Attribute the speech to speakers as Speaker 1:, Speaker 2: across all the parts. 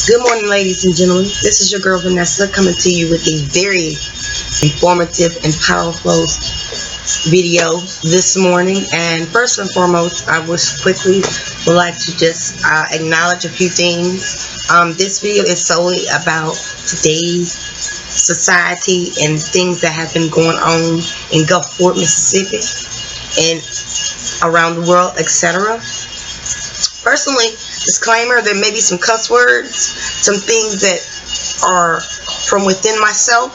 Speaker 1: Good morning, ladies and gentlemen. This is your girl Vanessa coming to you with a very informative and powerful video this morning. And first and foremost, I would like to just acknowledge a few things. This video is solely about today's society and things that have been going on in Gulfport, Mississippi, and around the world, etc. Personally, disclaimer, there may be some cuss words, some things that are from within myself.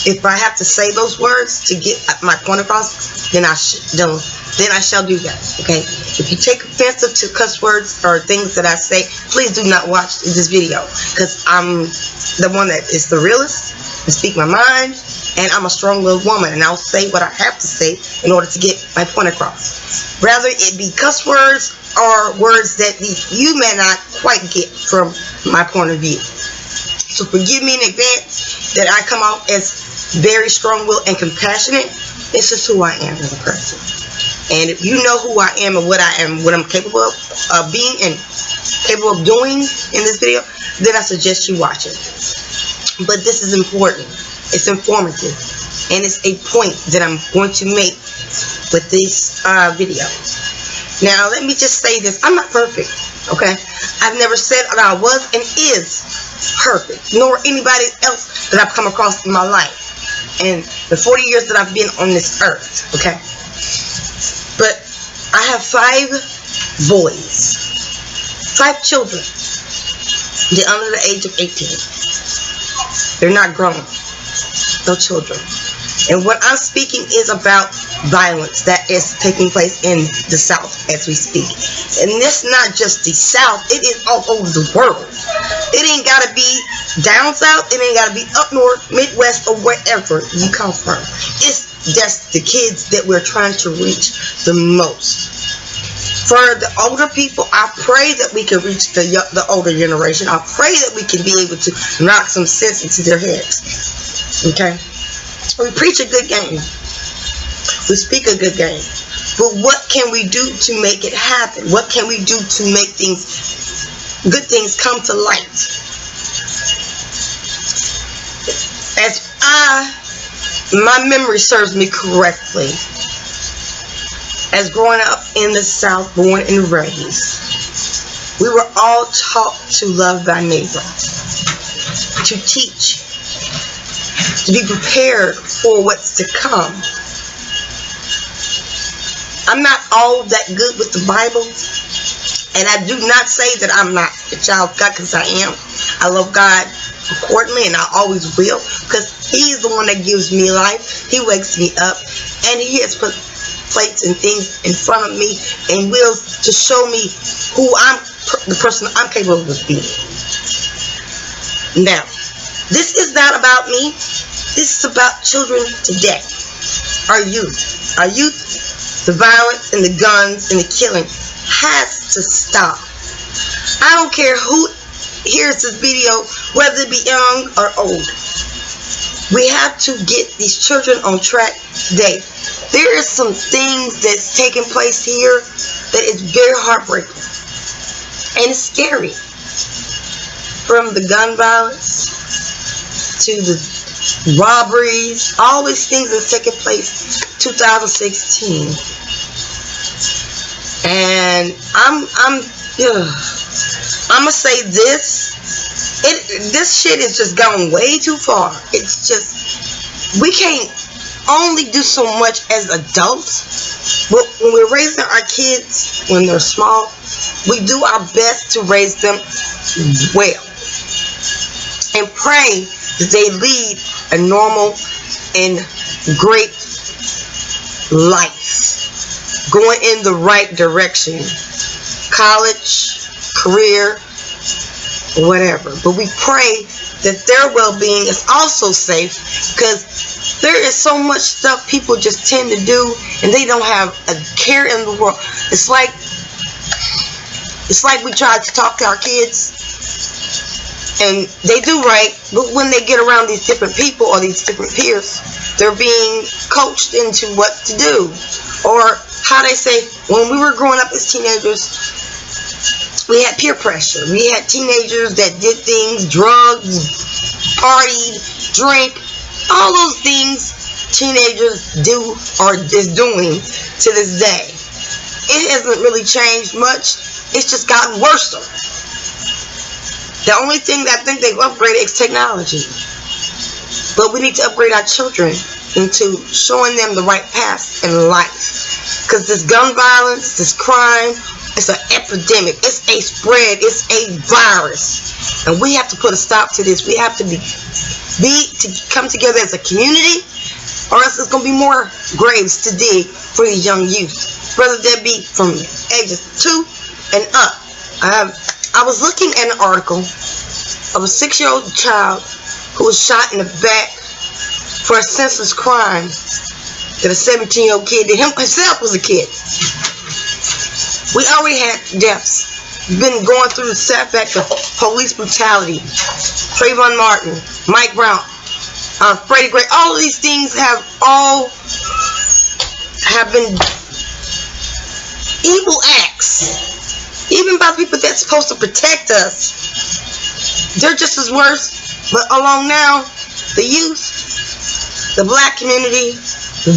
Speaker 1: If I have to say those words to get my point across, then I shall do that. Okay? If you take offense to cuss words or things that I say, please do not watch this video, because I'm the one that is the realest and speak my mind, and I'm a strong-willed woman, and I'll say what I have to say in order to get my point across. Rather it be cuss words or words that you may not quite get from my point of view. So forgive me in advance that I come off as very strong-willed and compassionate. It's just who I am as a person. And if you know who I am and what I'm capable of being and capable of doing in this video, then I suggest you watch it. But this is important. It's informative. And it's a point that I'm going to make with this video. Now, let me just say this. I'm not perfect, okay? I've never said that I was and is perfect, nor anybody else that I've come across in my life and the 40 years that I've been on this earth, okay? But I have 5 boys, 5 children. They're under the age of 18. They're not grown. No children. And what I'm speaking is about violence that is taking place in the South as we speak. And this not just the South, it is all over the world. It ain't gotta be down South, it ain't gotta be up North, Midwest, or wherever you come from. It's just the kids that we're trying to reach the most. For the older people, I pray that we can reach the older generation. I pray that we can be able to knock some sense into their heads. Okay? We preach a good game. We speak a good game. But what can we do to make it happen? What can we do to make good things come to light? My memory serves me correctly, as growing up in the South, born and raised, we were all taught to love thy neighbor, to teach, to be prepared for what's to come. I'm not all that good with the Bible, and I do not say that I'm not a child of God, because I am. I love God accordingly, and I always will, because He's the one that gives me life. He wakes me up, and He has put plates and things in front of me and wills to show me who the person I'm capable of being. Now, this is not about me. This is about children today. Our youth. Our youth, the violence and the guns and the killing has to stop. I don't care who hears this video, whether it be young or old. We have to get these children on track today. There is some things that's taking place here that is very heartbreaking. And it's scary. From the gun violence to the robberies, all these things that's taking place 2016. And I'm gonna say this. This shit is just gone way too far. It's just, we can't only do so much as adults, but when we're raising our kids when they're small, we do our best to raise them well and pray that they lead a normal and great life, going in the right direction, college, career, whatever. But we pray that their well-being is also safe, because there is so much stuff people just tend to do and they don't have a care in the world. It's like we try to talk to our kids and they do right, but when they get around these different people or these different peers, they're being coached into what to do. Or how they say, when we were growing up as teenagers, We had peer pressure. We had teenagers that did things, drugs, partied, drink, all those things teenagers do or is doing to this day. It hasn't really changed much. It's just gotten worse. The only thing that I think they've upgraded is technology. But we need to upgrade our children into showing them the right path in life. Because this gun violence, this crime, it's an epidemic. It's a spread. It's a virus. And we have to put a stop to this. We have to come together as a community, or else there's going to be more graves to dig for the young youth. Brother Debbie, from ages 2 and up. I was looking at an article of a 6-year-old child who was shot in the back for a senseless crime that a 17-year-old kid did. Himself was a kid. We already had deaths. We've been going through the setback of police brutality. Trayvon Martin, Mike Brown, Freddie Gray. All of these things have been evil acts. Even by the people that's supposed to protect us. They're just as worse. But along now, the youth, the black community,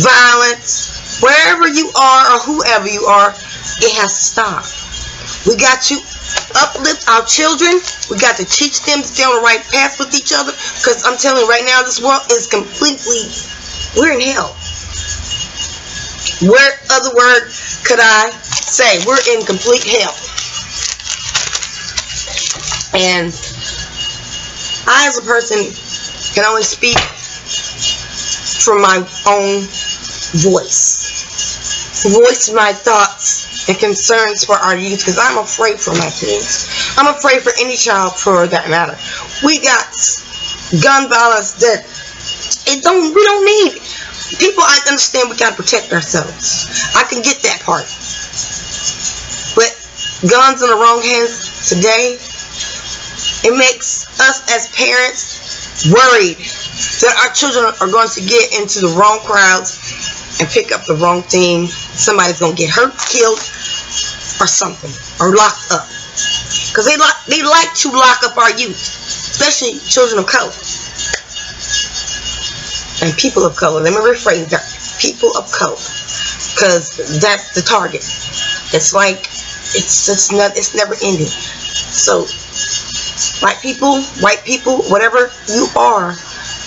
Speaker 1: violence, wherever you are or whoever you are, it has to stop. We got to uplift our children. We got to teach them to stay on the right path with each other. Because I'm telling you right now, this world is completely, we're in hell. What other word could I say? We're in complete hell. And I, as a person, can only speak from my own voice my thoughts and concerns for our youth, because I'm afraid for my kids. I'm afraid for any child for that matter. We got gun violence that we don't need. People, I understand we got to protect ourselves. I can get that part. But guns in the wrong hands today, it makes us as parents worried that our children are going to get into the wrong crowds and pick up the wrong thing. Somebody's going to get hurt, killed, or something, or locked up. Because they like to lock up our youth, especially children of color. And people of color. Let me rephrase that. People of color. Because that's the target. It's like, it's never ending. So, black people, white people, whatever you are,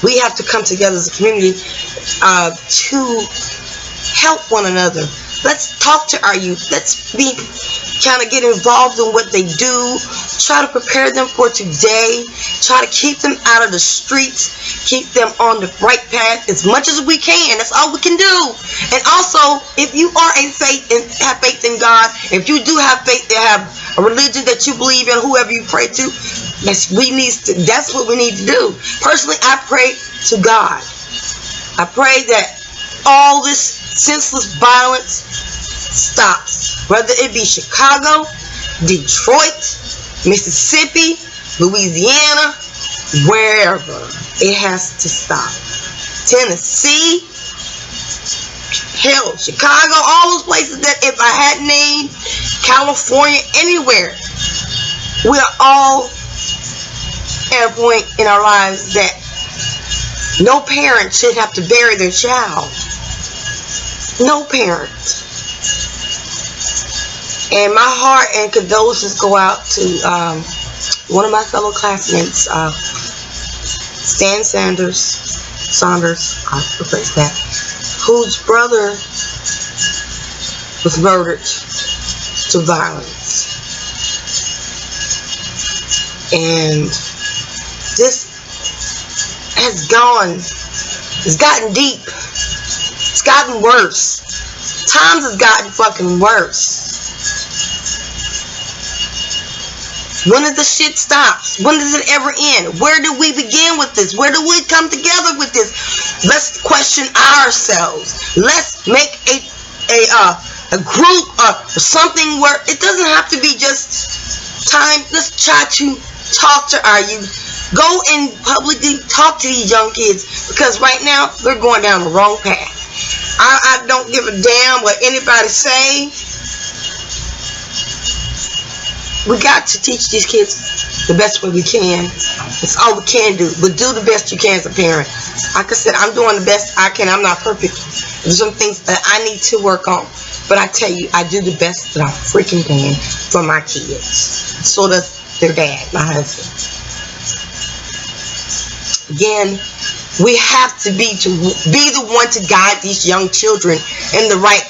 Speaker 1: we have to come together as a community to help one another. Let's talk to our youth. Let's kind of get involved in what they do. Try to prepare them for today. Try to keep them out of the streets. Keep them on the right path as much as we can. That's all we can do. And also, if you are have faith in God, if you do have faith to have a religion that you believe in, whoever you pray to, that's what we need to do. Personally, I pray to God. I pray that all this senseless violence stops. Whether it be Chicago, Detroit, Mississippi, Louisiana, wherever, it has to stop. Tennessee, hell, Chicago, all those places that if I had named, California, anywhere, we are all at a point in our lives that no parent should have to bury their child. No parent. And my heart and condolences go out to one of my fellow classmates, Stan Saunders, I'll replace that, whose brother was murdered to violence. And this has gotten deep. It's gotten worse. Times has gotten fucking worse. When does the shit stop? When does it ever end? Where do we begin with this? Where do we come together with this? Let's question ourselves. Let's make a group or something where it doesn't have to be just time. Let's try to talk to our youth. Go and publicly talk to these young kids, because right now they're going down the wrong path. I don't give a damn what anybody say. we got to teach these kids the best way we can. It's all we can do, but do the best you can as a parent. Like I said, I'm doing the best I can. I'm not perfect. There's some things that I need to work on, but I tell you, I do the best that I freaking can for my kids. So does their dad, my husband. Again, we have to be the one to guide these young children in the right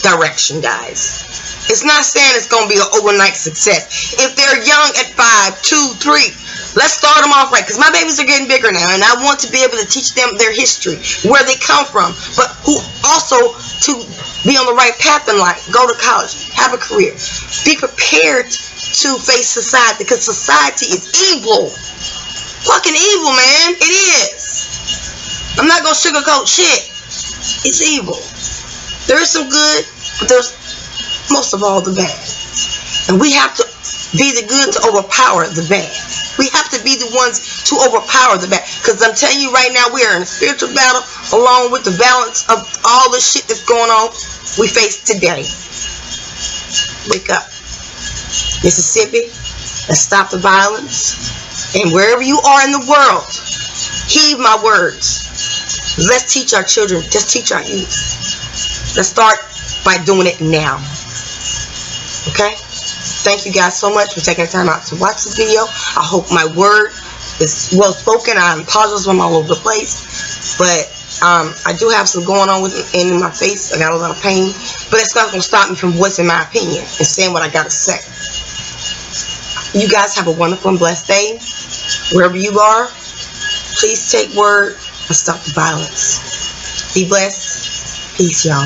Speaker 1: direction, guys. It's not saying it's going to be an overnight success. If they're young at 5, 2, 3, let's start them off right. Because my babies are getting bigger now, and I want to be able to teach them their history, where they come from, but who also to be on the right path in life. Go to college, have a career, be prepared to face society, because society is evil. Fucking evil, man. It is. I'm not going to sugarcoat shit. It's evil. There is some good, but there's most of all the bad. And we have to be the good to overpower the bad. We have to be the ones to overpower the bad. Because I'm telling you right now, we are in a spiritual battle along with the balance of all the shit that's going on we face today. Wake up. Mississippi, let's stop the violence. And wherever you are in the world, heed my words. Let's teach our children. Just teach our youth. Let's start by doing it now. Okay? Thank you guys so much for taking the time out to watch this video. I hope my word is well spoken. I apologize when I'm all over the place. But I do have some going on in my face. I got a lot of pain. But it's not going to stop me from voicing my opinion and saying what I got to say. You guys have a wonderful and blessed day. Wherever you are, please take word and stop the violence. Be blessed. Peace, y'all.